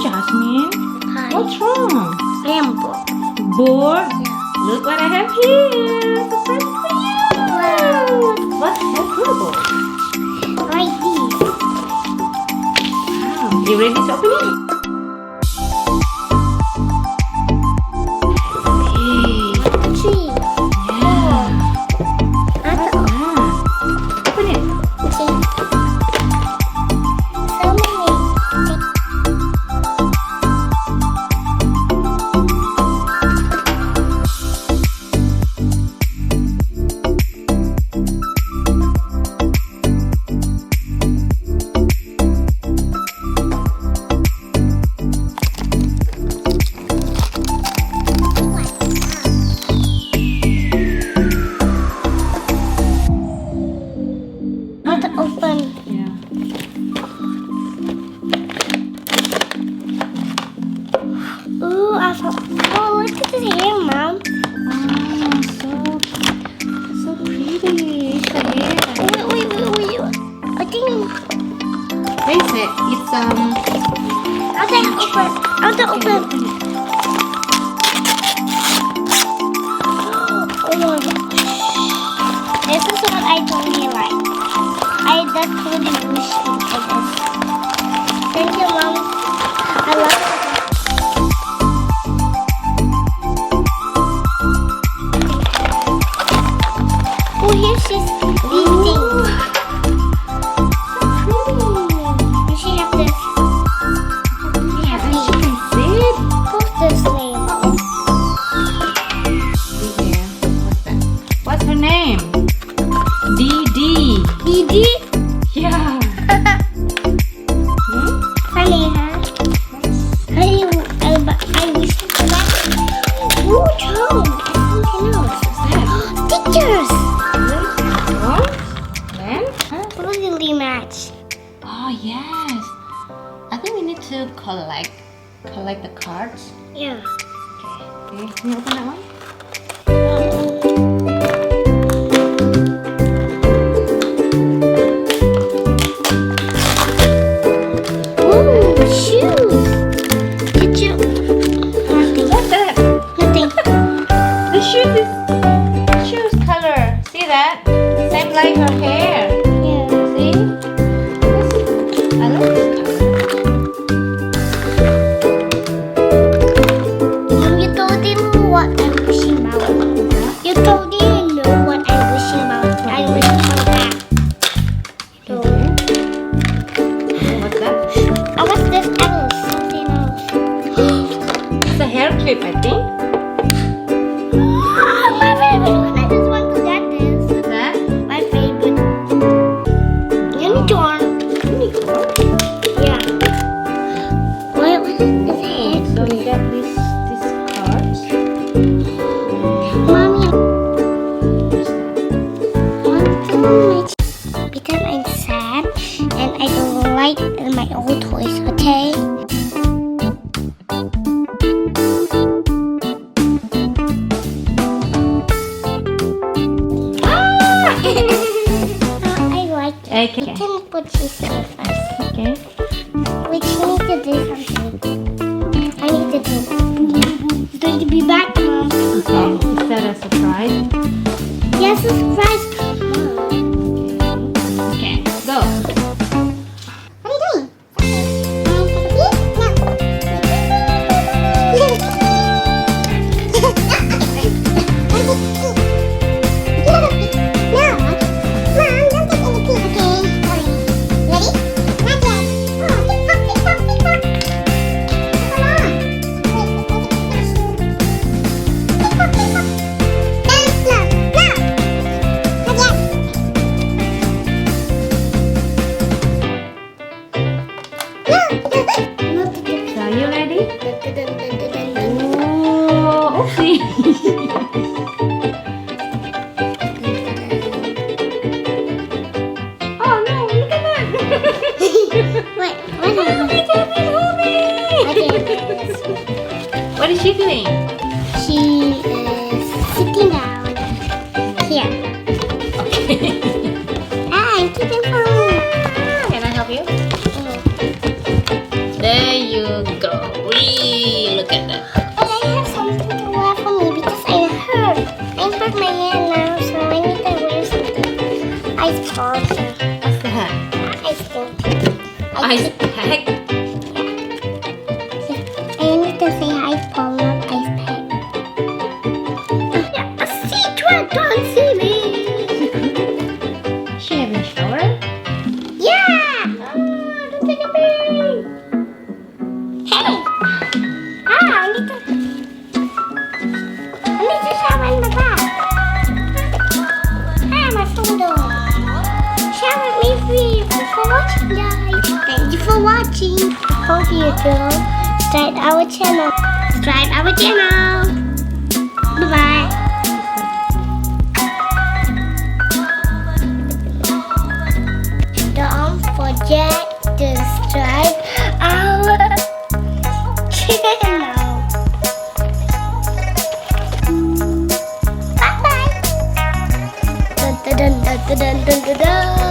Jasmine. Hi. What's wrong? I am bored. Bored? Yeah. Look what I have here. Surprise for you. Wow. What's Hairdorables? Like these. Wow. You ready to open it? Three. Yeah. That's What's that? Open it. okay. So many. How to open? Yeah. Ooh, I thought. Oh, look at this hair, Mom. Oh, so pretty. It's a hair. Wait. I think Taste it. It's I'll open. I'll okay, open. open it. Oh my god. This is what I totally like. I just totally wish for this. Thank you, Mom. I love it. Oh, here's this these things. You should have this. We have And these. she can sit. What's this name? Yeah. What's that? What's her name? Dee. Didi? Yeah. Hmm? Funny, huh? I wish for that. Ooh, Joe. Something else. Stickers. Then? Really match. Oh yes. I think we need to collect the cards. Yeah. Okay. Can you open that one? Ooh, shoes. Did you? Nothing. What's that? Nothing. The shoes color. See that? Same like her hair. Yeah. See? I love this color. Mom, you told him what I'm wishing about. You told him you know what I'm wishing about. I'm wishing for that. So, What's that? what's this else? Something else. It's a hair clip, I think. My favorite one. I just want to get this. What's that? My favorite. Unicorn. Unicorn. Yeah. What is it? So we got these cards. Mommy, What's that? because I'm sad and I don't like my old toys, okay? I like it. Okay. You can put this here first. Okay. Wait, you need to do something. I need to do. It's going to be back, Mom. Okay. Is that a surprise? Yes, a surprise. Okay. Go. What are you doing? ice cream. Ice pack. I need to say ice ball, not ice pack. Yeah, see, don't see me. She having a shower? Yeah. Don't take a pee. Hey. I need to shower in the bath. Hi, my photo. Shower me free. Thanks for watching, guys. Thank you for watching. Hope you do. Subscribe our channel. Bye-bye. Don't forget to subscribe our channel. Bye-bye. Dun, dun, dun, dun, dun, dun, dun, dun.